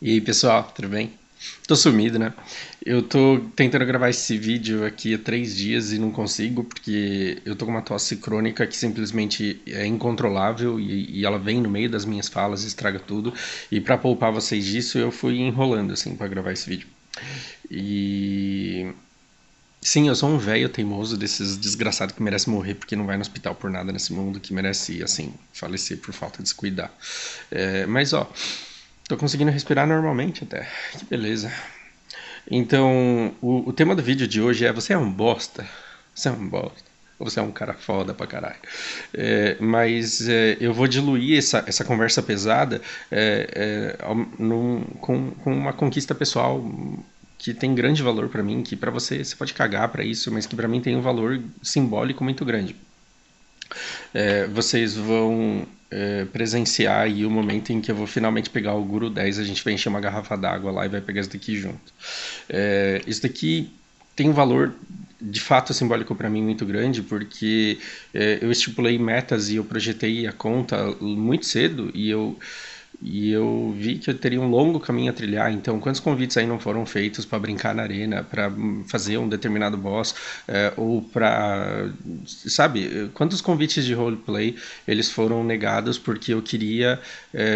E aí, pessoal, tudo bem? Tô sumido, né? Eu tô tentando gravar esse vídeo aqui há 3 dias e não consigo, porque eu tô com uma tosse crônica que simplesmente é incontrolável e ela vem no meio das minhas falas e estraga tudo. E pra poupar vocês disso, eu fui enrolando, assim, pra gravar esse vídeo. E. Sim, eu sou um velho teimoso desses desgraçados que merece morrer porque não vai no hospital por nada nesse mundo, que merece, assim, falecer por falta de se cuidar. Mas, ó, tô conseguindo respirar normalmente até. Que beleza. Então, o tema do vídeo de hoje é: você é um bosta? Você é um bosta? Ou você é um cara foda pra caralho? Mas eu vou diluir essa conversa pesada com uma conquista pessoal que tem grande valor pra mim, que pra você pode cagar pra isso, mas que pra mim tem um valor simbólico muito grande. Vocês vão presenciar aí o momento em que eu vou finalmente pegar o Guru 10, a gente vai encher uma garrafa d'água lá e vai pegar isso daqui junto. Isso daqui tem um valor de fato simbólico para mim muito grande, porque eu estipulei metas e eu projetei a conta muito cedo e eu vi que eu teria um longo caminho a trilhar. Então, quantos convites aí não foram feitos para brincar na arena, para fazer um determinado boss, ou para, sabe, quantos convites de roleplay eles foram negados porque eu queria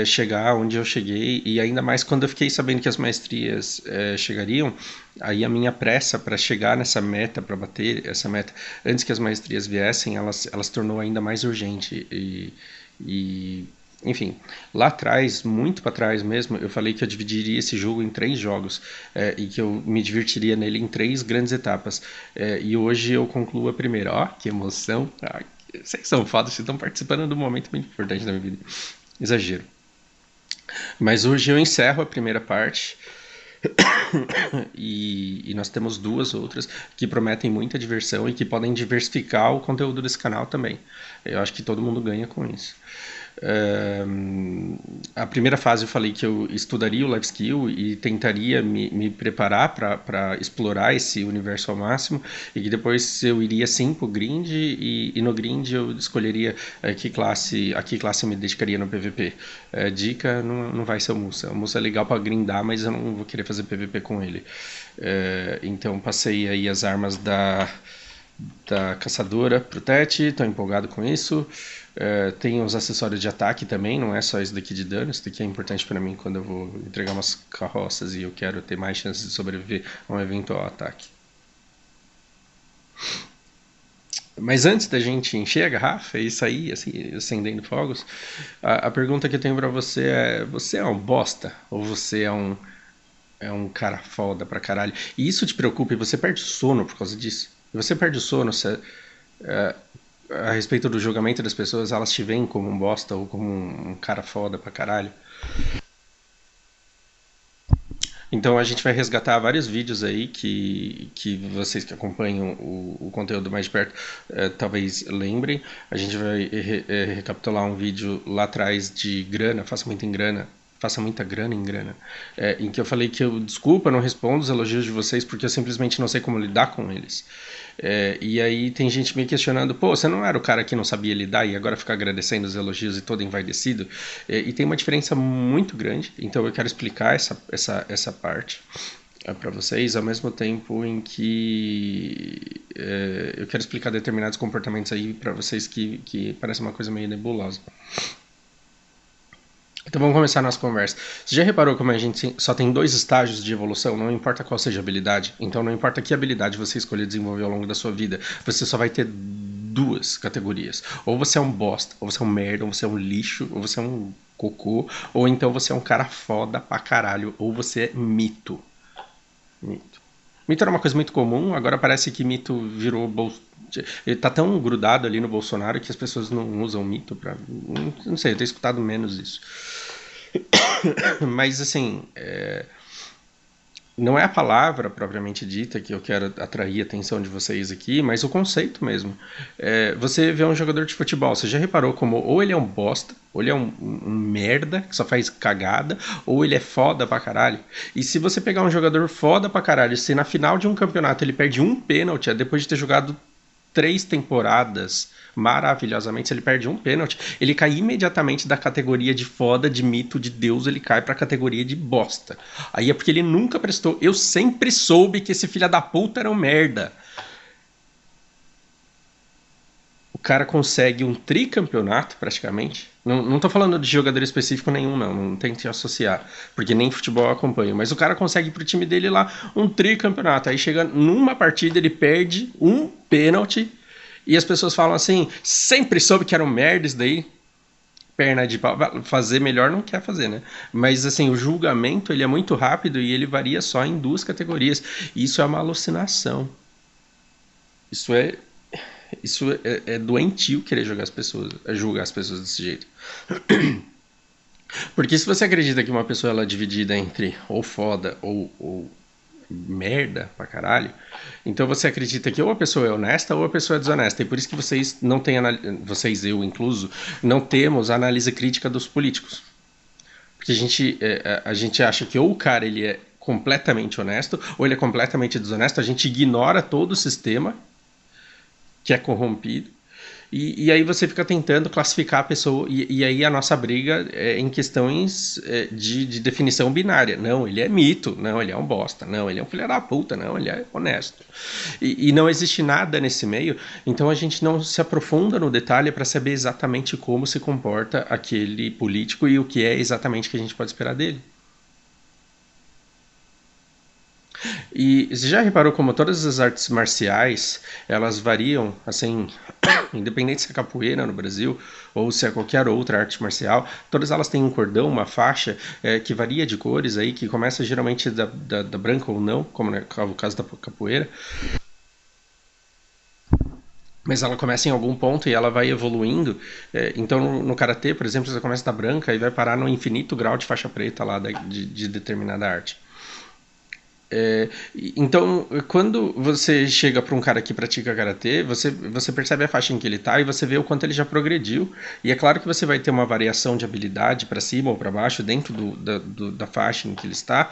chegar onde eu cheguei, e ainda mais quando eu fiquei sabendo que as maestrias chegariam. Aí a minha pressa para chegar nessa meta, para bater essa meta antes que as maestrias viessem, ela se tornou ainda mais urgente. E enfim, lá atrás, muito para trás mesmo, eu falei que eu dividiria esse jogo em 3 jogos, e que eu me divertiria nele em 3 grandes etapas. E hoje eu concluo a primeira. Ó, que emoção! Ah, vocês são fodas, vocês estão participando de um momento muito importante da minha vida. Exagero. Mas hoje eu encerro a primeira parte e nós temos duas outras que prometem muita diversão e que podem diversificar o conteúdo desse canal também. Eu acho que todo mundo ganha com isso. A primeira fase eu falei que eu estudaria o life skill e tentaria me preparar para explorar esse universo ao máximo, e que depois eu iria sim pro grind, e no grind eu escolheria a que classe eu me dedicaria no PVP. Dica, não vai ser o Musa. O Musa é legal para grindar, mas eu não vou querer fazer PVP com ele. Então passei aí as armas da caçadora pro Tete, estou empolgado com isso. Tem os acessórios de ataque também, não é só isso daqui de dano. Isso daqui é importante para mim quando eu vou entregar umas carroças e eu quero ter mais chances de sobreviver a um eventual ataque. Mas antes da gente encher a garrafa e sair assim, acendendo fogos, a pergunta que eu tenho para você é: você é um bosta? Ou você é um cara foda pra caralho? E isso te preocupa e você perde o sono por causa disso? E você perde o sono, a respeito do julgamento das pessoas, elas te veem como um bosta ou como um cara foda pra caralho. Então a gente vai resgatar vários vídeos aí que vocês que acompanham o conteúdo mais de perto talvez lembrem. A gente vai recapitular um vídeo lá atrás de grana, faça muita grana em grana, em que eu falei que eu, desculpa, não respondo os elogios de vocês porque eu simplesmente não sei como lidar com eles. E aí tem gente me questionando: pô, você não era o cara que não sabia lidar e agora fica agradecendo os elogios e todo envaidecido? E tem uma diferença muito grande, então eu quero explicar essa parte para vocês, ao mesmo tempo em que eu quero explicar determinados comportamentos aí para vocês que parece uma coisa meio nebulosa. Então vamos começar a nossa conversa. Você já reparou como a gente só tem 2 estágios de evolução, não importa qual seja a habilidade? Então não importa que habilidade você escolher desenvolver ao longo da sua vida, você só vai ter 2 categorias. Ou você é um bosta, ou você é um merda, ou você é um lixo, ou você é um cocô, ou então você é um cara foda pra caralho, ou você é mito. Mito. Mito era uma coisa muito comum, agora parece que mito virou ele tá tão grudado ali no Bolsonaro que as pessoas não usam mito pra. Não sei, eu tenho escutado menos isso. Mas assim, não é a palavra propriamente dita que eu quero atrair a atenção de vocês aqui, mas o conceito mesmo. Você vê um jogador de futebol, você já reparou como ou ele é um bosta, ou ele é um merda que só faz cagada, ou ele é foda pra caralho? E se você pegar um jogador foda pra caralho, se na final de um campeonato ele perde um pênalti, é depois de ter jogado 3 temporadas maravilhosamente, se ele perde um pênalti, ele cai imediatamente da categoria de foda, de mito, de Deus, ele cai pra categoria de bosta. Aí é porque ele nunca prestou. Eu sempre soube que esse filho da puta era um merda. O cara consegue um tricampeonato, praticamente. Não tô falando de jogador específico nenhum, não tem que associar, porque nem futebol eu acompanho, mas o cara consegue pro time dele lá um tricampeonato, aí chega numa partida, ele perde um pênalti, e as pessoas falam assim, sempre soube que era um merda isso daí, perna de pau, fazer melhor não quer fazer, né? Mas assim, o julgamento ele é muito rápido e ele varia só em 2 categorias, e isso é uma alucinação. Isso é isso é doentio querer jogar as pessoas, julgar as pessoas desse jeito. Porque se você acredita que uma pessoa ela é dividida entre ou foda ou merda pra caralho, então você acredita que ou a pessoa é honesta ou a pessoa é desonesta. E por isso que vocês não têm, vocês, eu incluso, não temos análise crítica dos políticos. Porque a gente acha que ou o cara ele é completamente honesto ou ele é completamente desonesto, a gente ignora todo o sistema que é corrompido. E aí você fica tentando classificar a pessoa, e aí a nossa briga é em questões de definição binária. Não, ele é mito, não, ele é um bosta, não, ele é um filho da puta, não, ele é honesto. E não existe nada nesse meio, então a gente não se aprofunda no detalhe para saber exatamente como se comporta aquele político e o que é exatamente que a gente pode esperar dele. E você já reparou como todas as artes marciais, elas variam, assim, independente se é capoeira no Brasil ou se é qualquer outra arte marcial, todas elas têm um cordão, uma faixa que varia de cores aí, que começa geralmente da branca ou não, como é o caso da capoeira, mas ela começa em algum ponto e ela vai evoluindo. Então no karatê, por exemplo, você começa da branca e vai parar no infinito grau de faixa preta lá de determinada arte. Então, quando você chega para um cara que pratica karatê, você percebe a faixa em que ele está e você vê o quanto ele já progrediu. E é claro que você vai ter uma variação de habilidade para cima ou para baixo dentro da faixa em que ele está,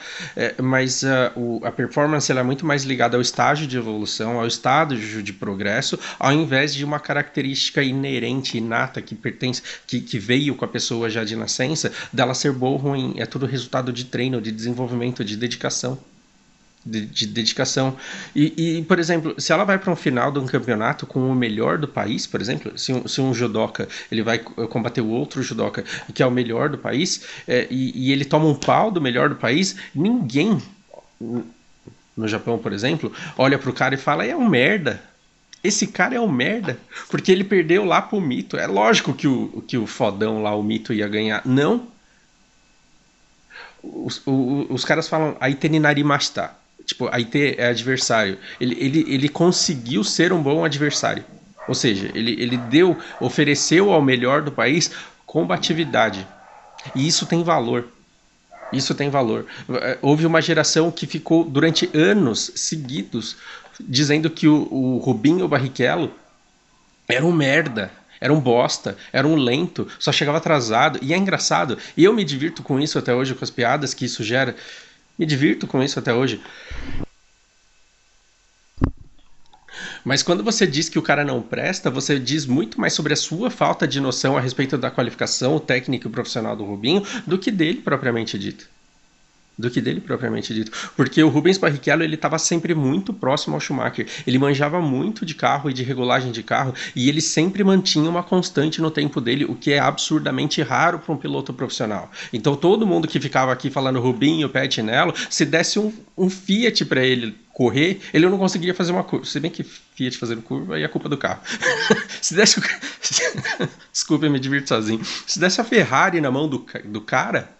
mas a performance ela é muito mais ligada ao estágio de evolução, ao estágio de progresso, ao invés de uma característica inerente, inata, que pertence, que veio com a pessoa já de nascença, dela ser boa ou ruim. É tudo resultado de treino, de desenvolvimento, de dedicação. De dedicação. Por exemplo, se ela vai para um final de um campeonato com o melhor do país, por exemplo, se um judoca ele vai combater o outro judoca que é o melhor do país, e ele toma um pau do melhor do país, ninguém no Japão, por exemplo, olha pro cara e fala, é um merda. Esse cara é um merda, porque ele perdeu lá pro mito. É lógico que o fodão lá, o mito, ia ganhar. Não. Os caras falam Aite Narimashita. Tipo, Aite é adversário. Ele conseguiu ser um bom adversário. Ou seja, ele ofereceu ao melhor do país combatividade. E isso tem valor. Isso tem valor. Houve uma geração que ficou durante anos seguidos dizendo que o Rubinho Barrichello era um merda, era um bosta, era um lento, só chegava atrasado. E é engraçado. E eu me divirto com isso até hoje, com as piadas que isso gera. Me divirto com isso até hoje. Mas quando você diz que o cara não presta, você diz muito mais sobre a sua falta de noção a respeito da qualificação técnica e profissional do Rubinho do que dele propriamente dito. Porque o Rubens Barrichello ele estava sempre muito próximo ao Schumacher. Ele manjava muito de carro e de regulagem de carro e ele sempre mantinha uma constante no tempo dele, o que é absurdamente raro para um piloto profissional. Então todo mundo que ficava aqui falando Rubinho, Petinello, se desse um Fiat para ele correr, ele não conseguiria fazer uma curva. Se bem que Fiat fazendo curva aí é culpa do carro. Se desse desculpa, eu me divirto sozinho. Se desse a Ferrari na mão do cara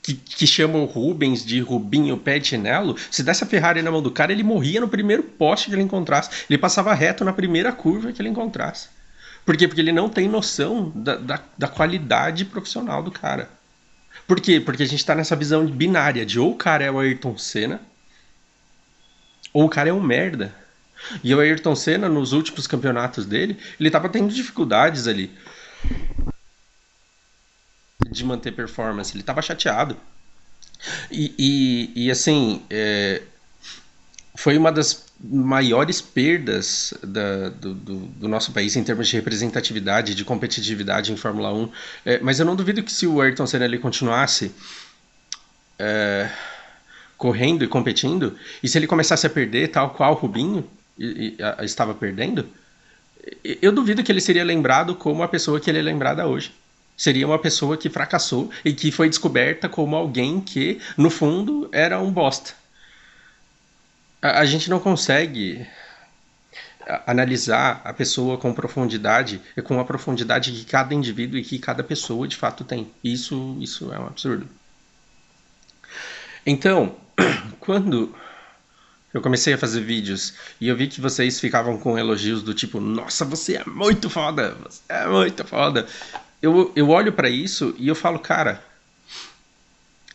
que chama o Rubens de Rubinho Petinello, se desse a Ferrari na mão do cara, ele morria no primeiro poste que ele encontrasse. Ele passava reto na primeira curva que ele encontrasse. Por quê? Porque ele não tem noção da qualidade profissional do cara. Por quê? Porque a gente tá nessa visão binária de ou o cara é o Ayrton Senna, ou o cara é um merda. E o Ayrton Senna, nos últimos campeonatos dele, ele tava tendo dificuldades ali de manter performance, ele tava chateado. Assim, foi uma das maiores perdas do nosso país em termos de representatividade, de competitividade em Fórmula 1. Mas eu não duvido que se o Ayrton Senna ele continuasse correndo e competindo, e se ele começasse a perder, tal qual o Rubinho estava perdendo, eu duvido que ele seria lembrado como a pessoa que ele é lembrada hoje. Seria uma pessoa que fracassou e que foi descoberta como alguém que, no fundo, era um bosta. A gente não consegue analisar a pessoa com profundidade, com a profundidade que cada indivíduo e que cada pessoa de fato tem. Isso é um absurdo. Então, quando eu comecei a fazer vídeos e eu vi que vocês ficavam com elogios do tipo, nossa, você é muito foda, você é muito foda. Eu olho pra isso e eu falo, cara,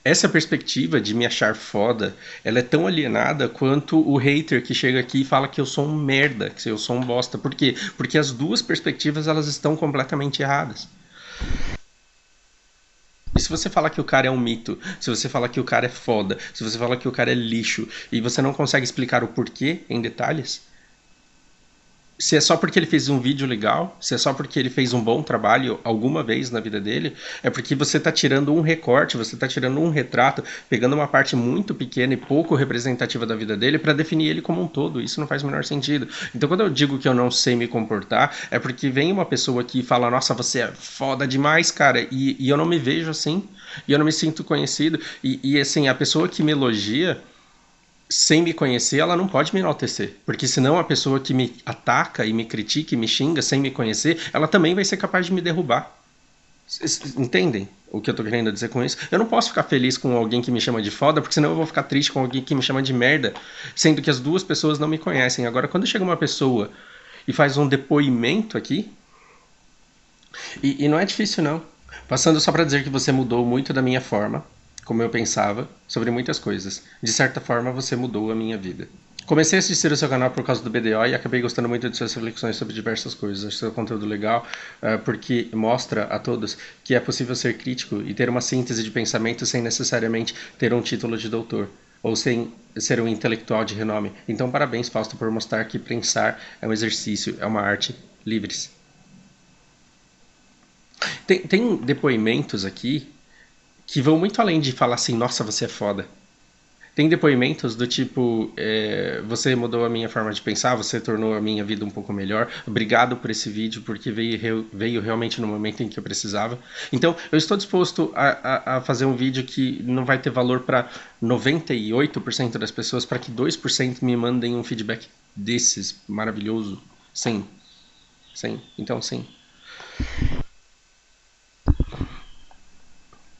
essa perspectiva de me achar foda, ela é tão alienada quanto o hater que chega aqui e fala que eu sou um merda, que eu sou um bosta. Por quê? Porque as duas perspectivas elas estão completamente erradas. E se você falar que o cara é um mito, se você falar que o cara é foda, se você falar que o cara é lixo, e você não consegue explicar o porquê em detalhes, se é só porque ele fez um vídeo legal, se é só porque ele fez um bom trabalho alguma vez na vida dele, é porque você está tirando um recorte, você está tirando um retrato, pegando uma parte muito pequena e pouco representativa da vida dele para definir ele como um todo. Isso não faz o menor sentido. Então, quando eu digo que eu não sei me comportar, é porque vem uma pessoa aqui e fala: Nossa, você é foda demais, cara, e eu não me vejo assim, e eu não me sinto conhecido. E assim, a pessoa que me elogia sem me conhecer, ela não pode me enaltecer. Porque senão a pessoa que me ataca e me critica e me xinga sem me conhecer, ela também vai ser capaz de me derrubar. Entendem o que eu tô querendo dizer com isso? Eu não posso ficar feliz com alguém que me chama de foda, porque senão eu vou ficar triste com alguém que me chama de merda, sendo que as duas pessoas não me conhecem. Agora, quando chega uma pessoa e faz um depoimento aqui, e não é difícil não. Passando só para dizer que você mudou muito da minha forma, como eu pensava, sobre muitas coisas. De certa forma, você mudou a minha vida. Comecei a assistir o seu canal por causa do BDO e acabei gostando muito de suas reflexões sobre diversas coisas. Acho seu conteúdo legal porque mostra a todos que é possível ser crítico e ter uma síntese de pensamento sem necessariamente ter um título de doutor ou sem ser um intelectual de renome. Então, parabéns, Fausto, por mostrar que pensar é um exercício, é uma arte livres. Tem depoimentos aqui que vão muito além de falar assim, nossa, você é foda. Tem depoimentos do tipo, você mudou a minha forma de pensar, você tornou a minha vida um pouco melhor, obrigado por esse vídeo, porque veio realmente no momento em que eu precisava. Então, eu estou disposto a fazer um vídeo que não vai ter valor para 98% das pessoas, para que 2% me mandem um feedback desses, maravilhoso. Sim, sim, então sim.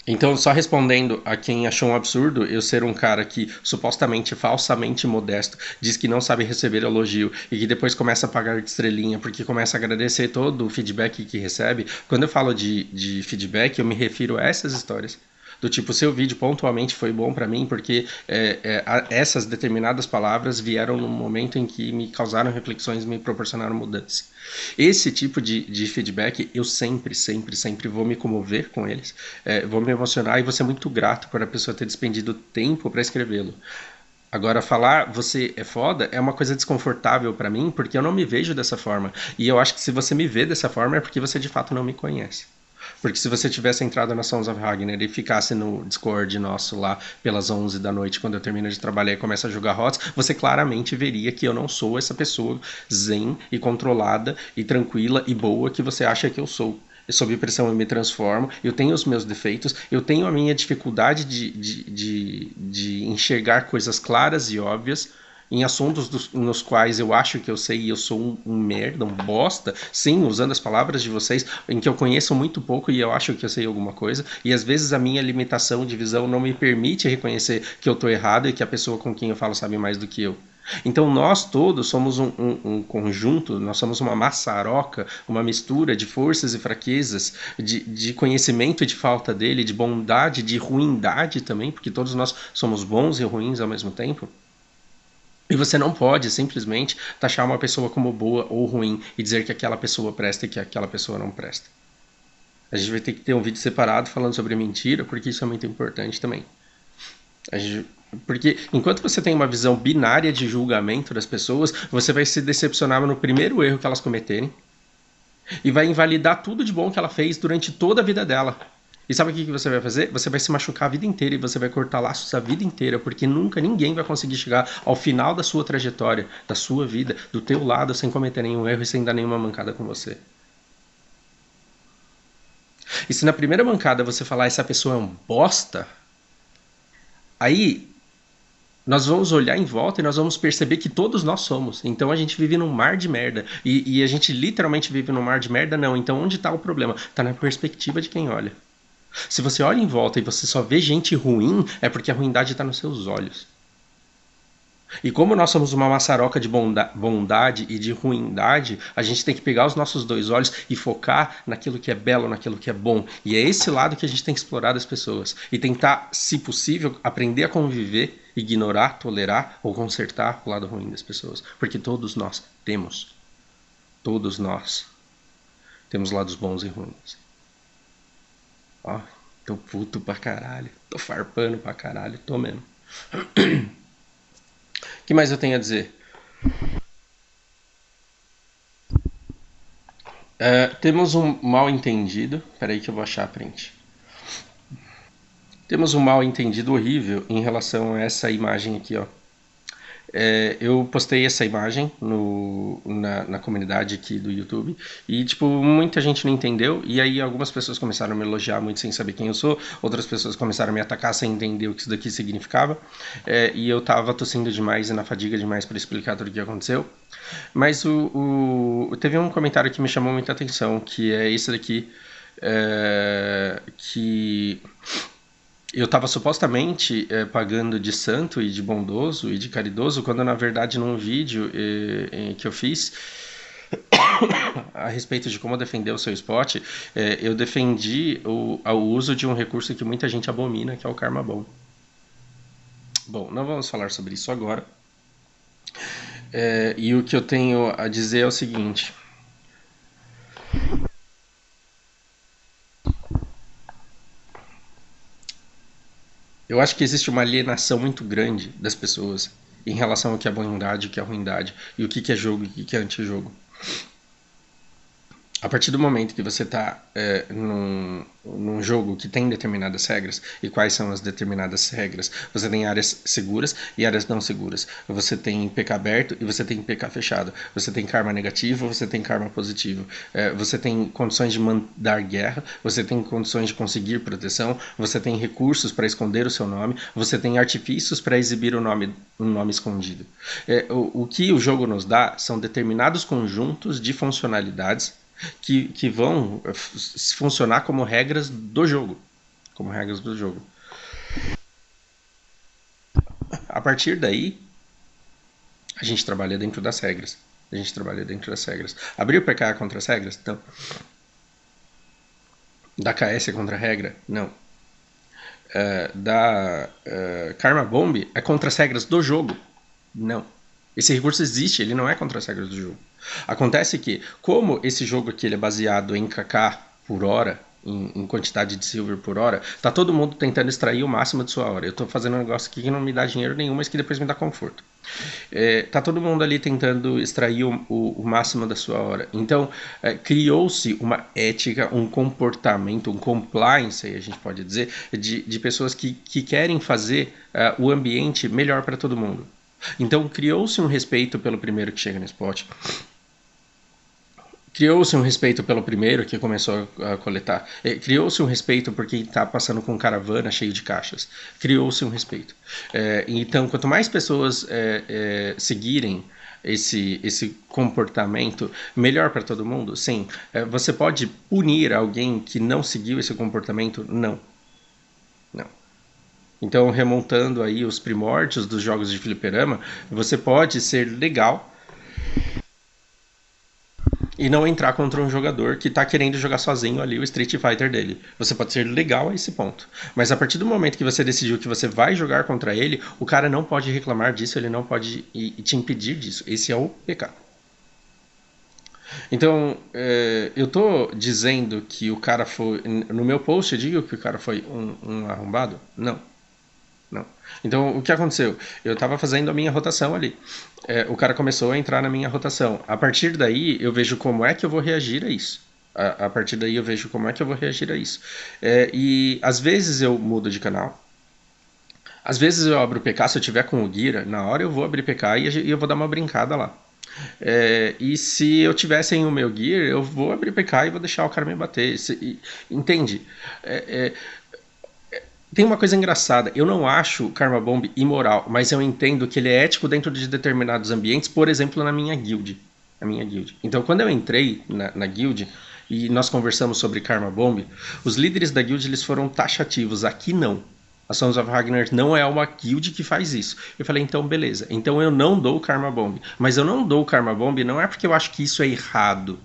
Então, só respondendo a quem achou um absurdo eu ser um cara que supostamente, falsamente modesto, diz que não sabe receber elogio e que depois começa a pagar de estrelinha porque começa a agradecer todo o feedback que recebe. Quando eu falo de feedback, eu me refiro a essas histórias. Do tipo, seu vídeo pontualmente foi bom para mim porque essas determinadas palavras vieram num momento em que me causaram reflexões e me proporcionaram mudança. Esse tipo de feedback eu sempre vou me comover com eles, vou me emocionar e vou ser muito grato por a pessoa ter despendido tempo para escrevê-lo. Agora, falar você é foda é uma coisa desconfortável para mim porque eu não me vejo dessa forma. E eu acho que se você me vê dessa forma é porque você de fato não me conhece. Porque se você tivesse entrado na Sons of Ragnar e ficasse no Discord nosso lá pelas 11 da noite, quando eu termino de trabalhar e começo a jogar HOTS, você claramente veria que eu não sou essa pessoa zen e controlada e tranquila e boa que você acha que eu sou. Sob pressão eu me transformo, eu tenho os meus defeitos, eu tenho a minha dificuldade de enxergar coisas claras e óbvias, em assuntos nos quais eu acho que eu sei e eu sou um merda, um bosta, sim, usando as palavras de vocês, em que eu conheço muito pouco e eu acho que eu sei alguma coisa, e às vezes a minha limitação de visão não me permite reconhecer que eu estou errado e que a pessoa com quem eu falo sabe mais do que eu. Então nós todos somos um conjunto, nós somos uma maçaroca, uma mistura de forças e fraquezas, de conhecimento e de falta dele, de bondade, de ruindade também, porque todos nós somos bons e ruins ao mesmo tempo. E você não pode simplesmente taxar uma pessoa como boa ou ruim e dizer que aquela pessoa presta e que aquela pessoa não presta. A gente vai ter que ter um vídeo separado falando sobre mentira, porque isso é muito importante também. A gente- Porque enquanto você tem uma visão binária de julgamento das pessoas, você vai se decepcionar no primeiro erro que elas cometerem e vai invalidar tudo de bom que ela fez durante toda a vida dela. E sabe o que você vai fazer? Você vai se machucar a vida inteira e você vai cortar laços a vida inteira, porque nunca ninguém vai conseguir chegar ao final da sua trajetória, da sua vida, do teu lado, sem cometer nenhum erro e sem dar nenhuma mancada com você. E se na primeira mancada você falar essa pessoa é um bosta, aí nós vamos olhar em volta e nós vamos perceber que todos nós somos. Então a gente vive num mar de merda. E a gente literalmente vive num mar de merda, não. Então onde está o problema? Está na perspectiva de quem olha. Se você olha em volta e você só vê gente ruim, é porque a ruindade está nos seus olhos. E como nós somos uma maçaroca de bondade e de ruindade, a gente tem que pegar os nossos dois olhos e focar naquilo que é belo, naquilo que é bom. E é esse lado que a gente tem que explorar das pessoas. E tentar, se possível, aprender a conviver, ignorar, tolerar ou consertar o lado ruim das pessoas. Porque todos nós temos. Todos nós temos lados bons e ruins. Ó, tô puto pra caralho. Tô farpando pra caralho. Tô mesmo. O que mais eu tenho a dizer? Temos um mal entendido. Peraí que eu vou achar a print. Temos um mal entendido horrível em relação a essa imagem aqui, ó. Eu postei essa imagem na comunidade aqui do YouTube e, tipo, muita gente não entendeu. E aí algumas pessoas começaram a me elogiar muito sem saber quem eu sou, outras pessoas começaram a me atacar sem entender o que isso daqui significava. E eu tava tossindo demais e na fadiga demais para explicar tudo o que aconteceu. Mas teve um comentário que me chamou muita atenção, que é esse daqui, que eu estava supostamente pagando de santo e de bondoso e de caridoso, quando na verdade num vídeo que eu fiz a respeito de como defender o seu spot, eu defendi o uso de um recurso que muita gente abomina, que é o Karma Bom. Bom, não vamos falar sobre isso agora. E o que eu tenho a dizer é o seguinte. Eu acho que existe uma alienação muito grande das pessoas em relação ao que é bondade, o que é ruindade, e o que é jogo e o que é antijogo. A partir do momento que você está num jogo que tem determinadas regras, e quais são as determinadas regras? Você tem áreas seguras e áreas não seguras. Você tem PK aberto e você tem PK fechado. Você tem karma negativo, você tem karma positivo. Você tem condições de mandar guerra, você tem condições de conseguir proteção, você tem recursos para esconder o seu nome, você tem artifícios para exibir um nome escondido. O que o jogo nos dá são determinados conjuntos de funcionalidades que vão funcionar como regras do jogo. Como regras do jogo. A partir daí, a gente trabalha dentro das regras. A gente trabalha dentro das regras. Abrir o PK contra as regras? Não. Da KS contra a regra? Não. Karma Bomb é contra as regras do jogo? Não. Esse recurso existe, ele não é contra as regras do jogo. Acontece que, como esse jogo aqui ele é baseado em KK por hora, em quantidade de silver por hora, tá todo mundo tentando extrair o máximo de sua hora. Eu tô fazendo um negócio aqui que não me dá dinheiro nenhum, mas que depois me dá conforto. Tá todo mundo ali tentando extrair o máximo da sua hora. Então, criou-se uma ética, um comportamento, um compliance, a gente pode dizer, de pessoas que querem fazer o ambiente melhor para todo mundo. Então criou-se um respeito pelo primeiro que chega no spot. Criou-se um respeito pelo primeiro que começou a coletar. Criou-se um respeito por quem está passando com caravana cheio de caixas. Criou-se um respeito. Então, quanto mais pessoas seguirem esse comportamento, melhor para todo mundo? Sim. Você pode punir alguém que não seguiu esse comportamento? Não. Não. Então, remontando aí os primórdios dos jogos de fliperama, você pode ser legal e não entrar contra um jogador que está querendo jogar sozinho ali o Street Fighter dele. Você pode ser legal a esse ponto. Mas a partir do momento que você decidiu que você vai jogar contra ele, o cara não pode reclamar disso, ele não pode te impedir disso. Esse é o pecado. Então, eu tô dizendo que o cara foi... No meu post eu digo que o cara foi um arrombado? Não. Não. Então, o que aconteceu? Eu estava fazendo a minha rotação ali. O cara começou a entrar na minha rotação. A partir daí, eu vejo como é que eu vou reagir a isso. A partir daí, eu vejo como é que eu vou reagir a isso. E às vezes eu mudo de canal. Às vezes eu abro o PK, se eu tiver com o Gira, na hora eu vou abrir PK e eu vou dar uma brincada lá. E se eu tiver sem o meu Gear, eu vou abrir PK e vou deixar o cara me bater. Entende? Tem uma coisa engraçada, eu não acho o Karma Bomb imoral, mas eu entendo que ele é ético dentro de determinados ambientes, por exemplo, na minha guild. Então, quando eu entrei na guild e nós conversamos sobre Karma Bomb, os líderes da guild eles foram taxativos. Aqui não. A Sons of Ragnar não é uma guild que faz isso. Eu falei, então beleza. Então eu não dou o Karma Bomb. Mas eu não dou o Karma Bomb não é porque eu acho que isso é errado.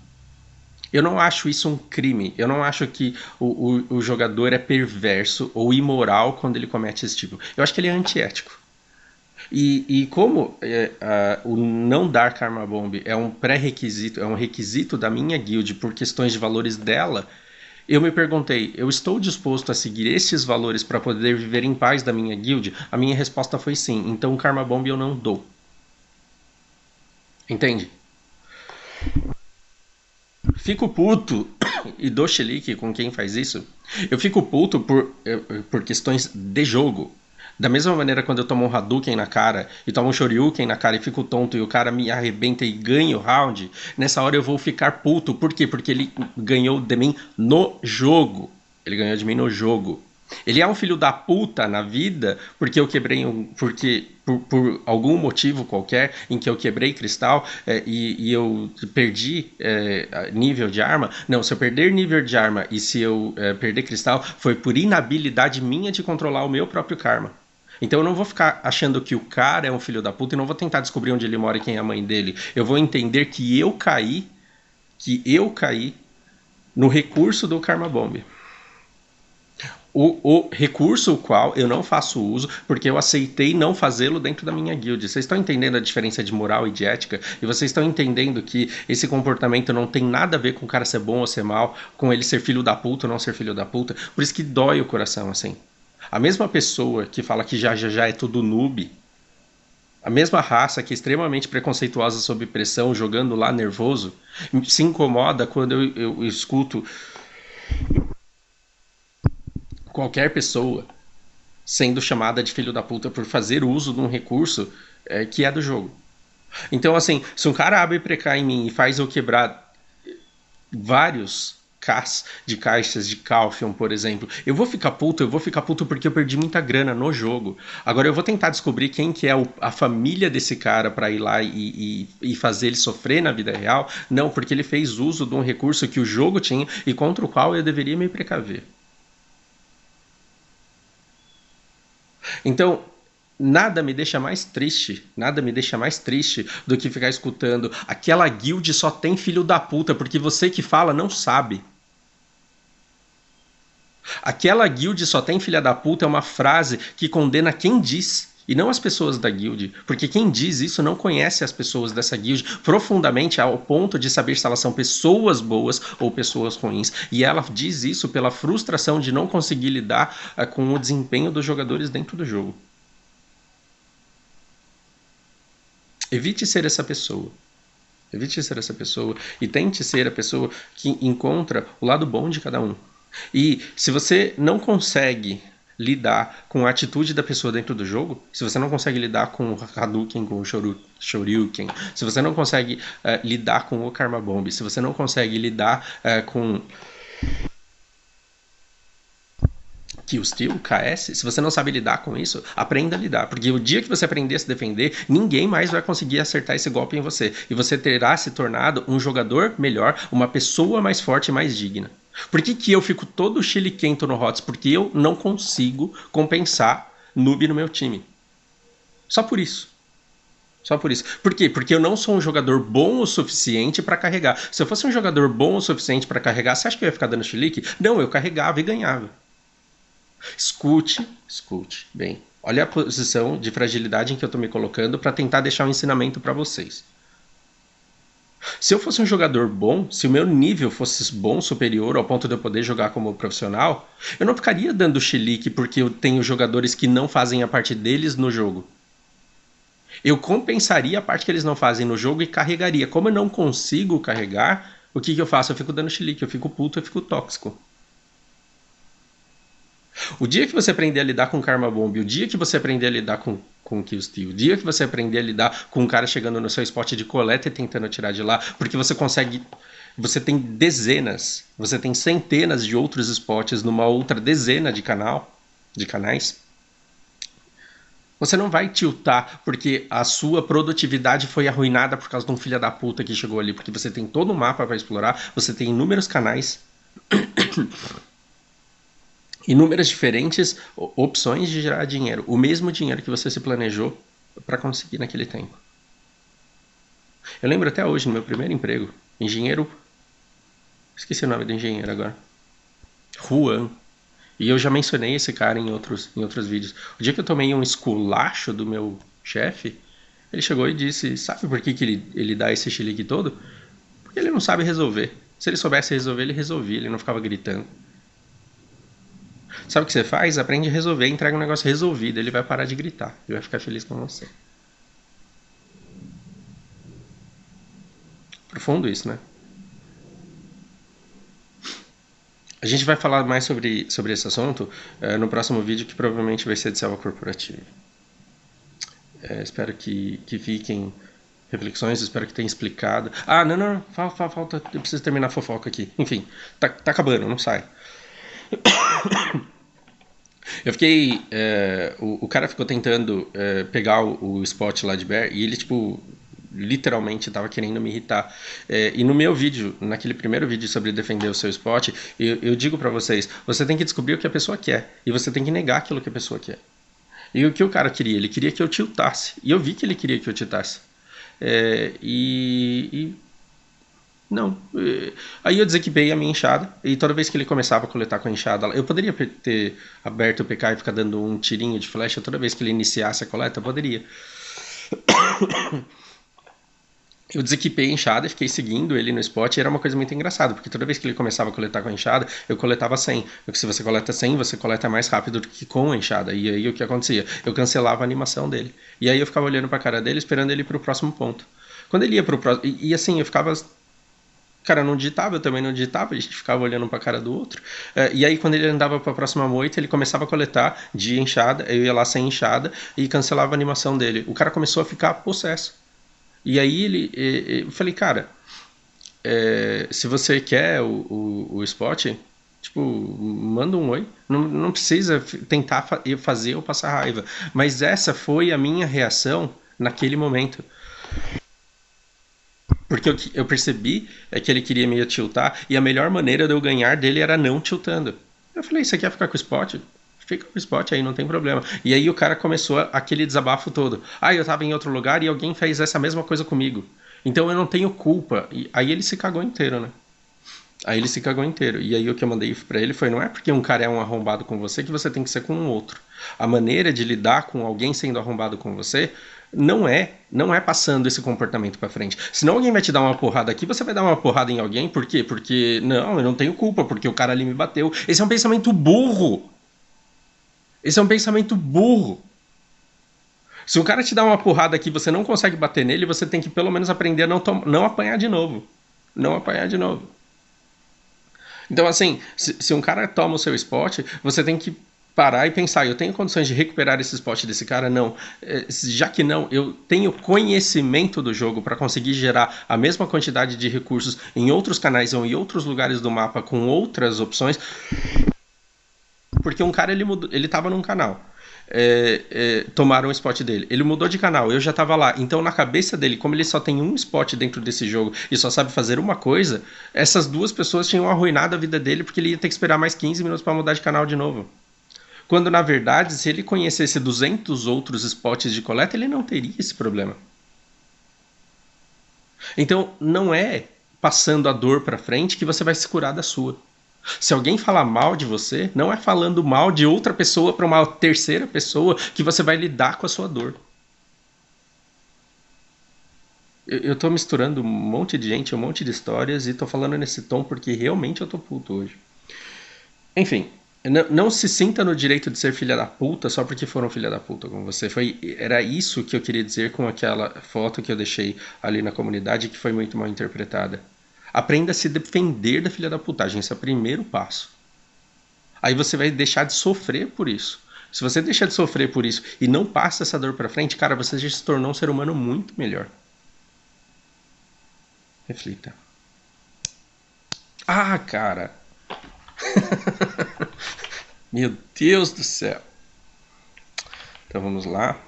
Eu não acho isso um crime. Eu não acho que o jogador é perverso ou imoral quando ele comete esse tipo. Eu acho que ele é antiético. E como o não dar Karma Bomb é um pré-requisito, é um requisito da minha guild por questões de valores dela, eu me perguntei, eu estou disposto a seguir esses valores para poder viver em paz da minha guild? A minha resposta foi sim. Então Karma Bomb eu não dou. Entende? Fico puto e dou chilique com quem faz isso. Eu fico puto por questões de jogo. Da mesma maneira quando eu tomo um Hadouken na cara e tomo um Shoryuken na cara e fico tonto e o cara me arrebenta e ganha o round, nessa hora eu vou ficar puto. Por quê? Porque ele ganhou de mim no jogo. Ele ganhou de mim no jogo. Ele é um filho da puta na vida porque eu quebrei porque por algum motivo qualquer em que eu quebrei cristal e eu perdi nível de arma. Não, se eu perder nível de arma e se eu perder cristal foi por inabilidade minha de controlar o meu próprio karma. Então eu não vou ficar achando que o cara é um filho da puta e não vou tentar descobrir onde ele mora e quem é a mãe dele. Eu vou entender que eu caí no recurso do Karma Bomb. O recurso o qual eu não faço uso porque eu aceitei não fazê-lo dentro da minha guild. Vocês estão entendendo a diferença de moral e de ética? E vocês estão entendendo que esse comportamento não tem nada a ver com o cara ser bom ou ser mal, com ele ser filho da puta ou não ser filho da puta? Por isso que dói o coração, assim. A mesma pessoa que fala que já é tudo noob, a mesma raça que é extremamente preconceituosa sob pressão, jogando lá nervoso, se incomoda quando eu escuto qualquer pessoa sendo chamada de filho da puta por fazer uso de um recurso que é do jogo. Então, assim, se um cara abre precar em mim e faz eu quebrar vários Ks de caixas de Calphion, por exemplo, eu vou ficar puto porque eu perdi muita grana no jogo. Agora eu vou tentar descobrir quem que é a família desse cara para ir lá e fazer ele sofrer na vida real. Não, porque ele fez uso de um recurso que o jogo tinha e contra o qual eu deveria me precaver. Então, nada me deixa mais triste do que ficar escutando aquela guild só tem filho da puta, porque você que fala não sabe. Aquela guild só tem filha da puta é uma frase que condena quem diz. E não as pessoas da guild, porque quem diz isso não conhece as pessoas dessa guild profundamente ao ponto de saber se elas são pessoas boas ou pessoas ruins. E ela diz isso pela frustração de não conseguir lidar com o desempenho dos jogadores dentro do jogo. Evite ser essa pessoa. Evite ser essa pessoa e tente ser a pessoa que encontra o lado bom de cada um. E se você não consegue lidar com a atitude da pessoa dentro do jogo, se você não consegue lidar com o Hadouken, com o Shoryuken, se você não consegue lidar com o Karma Bomb, se você não consegue lidar com Killsteal, KS, se você não sabe lidar com isso, aprenda a lidar, porque o dia que você aprender a se defender, ninguém mais vai conseguir acertar esse golpe em você, e você terá se tornado um jogador melhor, uma pessoa mais forte e mais digna. Por que eu fico todo chiliquento no HOTS? Porque eu não consigo compensar noob no meu time. Só por isso. Só por isso. Por quê? Porque eu não sou um jogador bom o suficiente para carregar. Se eu fosse um jogador bom o suficiente para carregar, você acha que eu ia ficar dando chilique? Não, eu carregava e ganhava. Escute bem. Olha a posição de fragilidade em que eu estou me colocando para tentar deixar um ensinamento para vocês. Se eu fosse um jogador bom, se o meu nível fosse bom, superior, ao ponto de eu poder jogar como profissional, eu não ficaria dando chilique porque eu tenho jogadores que não fazem a parte deles no jogo. Eu compensaria a parte que eles não fazem no jogo e carregaria. Como eu não consigo carregar, o que eu faço? Eu fico dando chilique, eu fico puto, eu fico tóxico. O dia que você aprender a lidar com Karma Bomb, o dia que você aprender a lidar com Killsteal, o dia que você aprender a lidar com um cara chegando no seu spot de coleta e tentando tirar de lá, porque você consegue. Você tem dezenas, você tem centenas de outros spots numa outra dezena de canais. Você não vai tiltar porque a sua produtividade foi arruinada por causa de um filho da puta que chegou ali, porque você tem todo um mapa para explorar, você tem inúmeros canais, inúmeras diferentes opções de gerar dinheiro, o mesmo dinheiro que você se planejou para conseguir naquele tempo. Eu lembro até hoje, no meu primeiro emprego, engenheiro, esqueci o nome do engenheiro agora, Juan. E eu já mencionei esse cara em outros vídeos. O dia que eu tomei um esculacho do meu chefe, ele chegou e disse, sabe por que ele dá esse chilique todo? Porque ele não sabe resolver. Se ele soubesse resolver, ele resolvia, ele não ficava gritando. Sabe o que você faz? Aprende a resolver, entrega um negócio resolvido, ele vai parar de gritar, ele vai ficar feliz com você. Profundo isso, né? A gente vai falar mais sobre esse assunto no próximo vídeo, que provavelmente vai ser de selva corporativa. Espero que fiquem reflexões, espero que tenha explicado. Ah, não, falta, eu preciso terminar a fofoca aqui. Enfim, tá acabando, não sai. Eu fiquei. O cara ficou tentando pegar o spot lá de Bear e ele, tipo, literalmente tava querendo me irritar. E no meu vídeo, naquele primeiro vídeo sobre defender o seu spot, eu digo pra vocês: você tem que descobrir o que a pessoa quer e você tem que negar aquilo que a pessoa quer. E o que o cara queria? Ele queria que eu tiltasse. E eu vi que ele queria que eu tiltasse. Não. Aí eu desequipei a minha enxada e toda vez que ele começava a coletar com a enxada, eu poderia ter aberto o PK e ficar dando um tirinho de flecha toda vez que ele iniciasse a coleta? Poderia. Eu desequipei a enxada e fiquei seguindo ele no spot e era uma coisa muito engraçada, porque toda vez que ele começava a coletar com a enxada, eu coletava 100. Porque se você coleta 100, você coleta mais rápido do que com a enxada. E aí o que acontecia? Eu cancelava a animação dele. E aí eu ficava olhando pra cara dele, esperando ele ir pro próximo ponto. Quando ele ia pro próximo... E assim, eu ficava... Cara, não digitava, eu também não digitava, a gente ficava olhando pra cara do outro. E aí, quando ele andava pra próxima moita, ele começava a coletar de enxada, eu ia lá sem enxada e cancelava a animação dele. O cara começou a ficar possesso. E aí eu falei, cara, se você quer o spot, tipo, manda um oi. Não precisa tentar fazer ou passar raiva. Mas essa foi a minha reação naquele momento. Porque eu percebi que ele queria me tiltar e a melhor maneira de eu ganhar dele era não tiltando. Eu falei, você quer ficar com o spot? Fica com o spot aí, não tem problema. E aí o cara começou aquele desabafo todo. Ah, eu tava em outro lugar e alguém fez essa mesma coisa comigo. Então eu não tenho culpa. E aí ele se cagou inteiro, né? Aí ele se cagou inteiro. E aí o que eu mandei pra ele foi, não é porque um cara é um arrombado com você que você tem que ser com um outro. A maneira de lidar com alguém sendo arrombado com você não é passando esse comportamento pra frente. Senão alguém vai te dar uma porrada aqui, você vai dar uma porrada em alguém, por quê? Porque, não, eu não tenho culpa, porque o cara ali me bateu. Esse é um pensamento burro. Esse é um pensamento burro. Se um cara te dá uma porrada aqui e você não consegue bater nele, você tem que pelo menos aprender a não apanhar de novo. Não apanhar de novo. Então, assim, se um cara toma o seu spot, você tem que parar e pensar, eu tenho condições de recuperar esse spot desse cara? Não. Já que não, eu tenho conhecimento do jogo para conseguir gerar a mesma quantidade de recursos em outros canais ou em outros lugares do mapa com outras opções. Porque um cara, ele tava num canal. Tomaram o spot dele. Ele mudou de canal, eu já tava lá. Então, na cabeça dele, como ele só tem um spot dentro desse jogo e só sabe fazer uma coisa, essas duas pessoas tinham arruinado a vida dele porque ele ia ter que esperar mais 15 minutos para mudar de canal de novo. Quando, na verdade, se ele conhecesse 200 outros spots de coleta, ele não teria esse problema. Então, não é passando a dor para frente que você vai se curar da sua. Se alguém falar mal de você, não é falando mal de outra pessoa para uma terceira pessoa que você vai lidar com a sua dor. Eu tô misturando um monte de gente, um monte de histórias e tô falando nesse tom porque realmente eu tô puto hoje. Enfim, não se sinta no direito de ser filha da puta só porque foram filha da puta com você. Era isso que eu queria dizer com aquela foto que eu deixei ali na comunidade que foi muito mal interpretada. Aprenda a se defender da filha da putagem, esse é o primeiro passo. Aí você vai deixar de sofrer por isso. Se você deixar de sofrer por isso e não passa essa dor pra frente, cara, você já se tornou um ser humano muito melhor. Reflita. Ah, cara. Meu Deus do céu. Então vamos lá.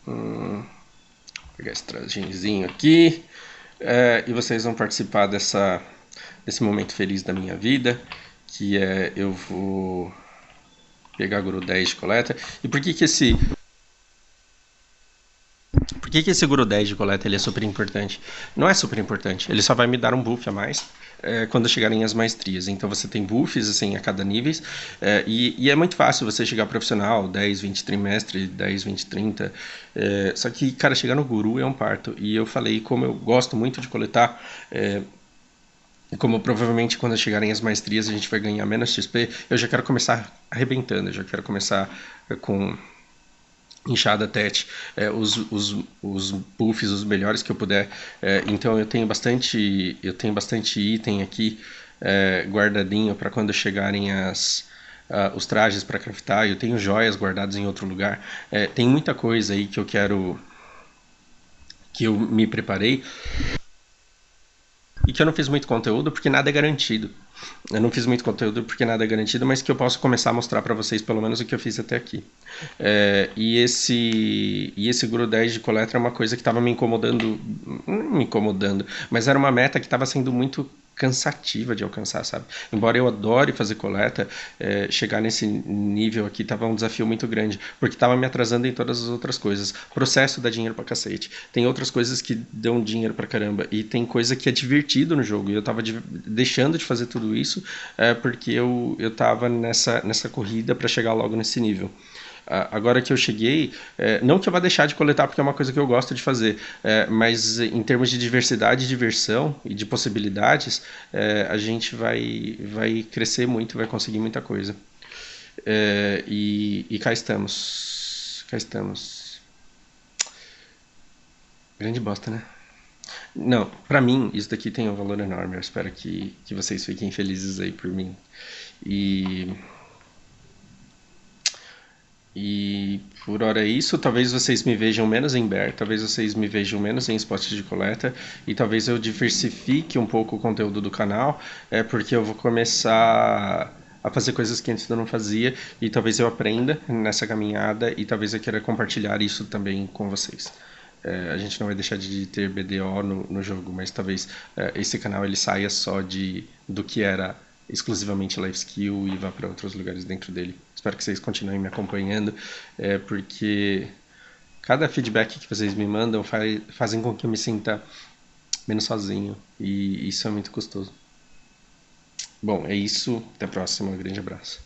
Vou pegar esse trajezinho aqui. E vocês vão participar desse momento feliz da minha vida. Que é eu vou pegar Guru 10 de coleta. E por que esse Guru 10 de coleta ele é super importante? Não é super importante, ele só vai me dar um buff a mais quando chegarem as maestrias. Então você tem buffs assim, a cada nível, e é muito fácil você chegar profissional, 10, 20 trimestre, 10, 20, 30. Só que, cara, chegar no Guru é um parto. E eu falei, como eu gosto muito de coletar, como provavelmente quando chegarem as maestrias a gente vai ganhar menos XP, eu já quero começar arrebentando, eu já quero começar com inchada TET, os buffs, os melhores que eu puder. Então eu tenho bastante item aqui guardadinho para quando chegarem os trajes para craftar. Eu tenho joias guardadas em outro lugar. Tem muita coisa aí que eu quero, que eu me preparei e que eu não fiz muito conteúdo porque nada é garantido. Eu não fiz muito conteúdo porque nada é garantido, mas que eu posso começar a mostrar para vocês pelo menos o que eu fiz até aqui. E esse Guru 10 de coleta é uma coisa que estava me incomodando, mas era uma meta que estava sendo muito cansativa de alcançar, sabe? Embora eu adore fazer coleta, chegar nesse nível aqui estava um desafio muito grande, porque estava me atrasando em todas as outras coisas. Processo dá dinheiro pra cacete. Tem outras coisas que dão dinheiro pra caramba, e tem coisa que é divertido no jogo, e eu tava deixando de fazer tudo isso porque eu tava nessa corrida para chegar logo nesse nível. Agora que eu cheguei, não que eu vá deixar de coletar porque é uma coisa que eu gosto de fazer, mas em termos de diversidade, diversão e de possibilidades, a gente vai crescer muito, vai conseguir muita coisa. E cá estamos. Cá estamos. Grande bosta, né? Não, pra mim isso daqui tem um valor enorme. Eu espero que vocês fiquem felizes aí por mim. E E por hora é isso. Talvez vocês me vejam menos em Bear, talvez vocês me vejam menos em spots de coleta, e talvez eu diversifique um pouco o conteúdo do canal, porque eu vou começar a fazer coisas que antes eu não fazia, e talvez eu aprenda nessa caminhada, e talvez eu queira compartilhar isso também com vocês. A gente não vai deixar de ter BDO no jogo, mas talvez esse canal ele saia só do que era exclusivamente life skill e vá para outros lugares dentro dele. Espero que vocês continuem me acompanhando, porque cada feedback que vocês me mandam fazem com que eu me sinta menos sozinho, e isso é muito gostoso. Bom, é isso. Até a próxima. Um grande abraço.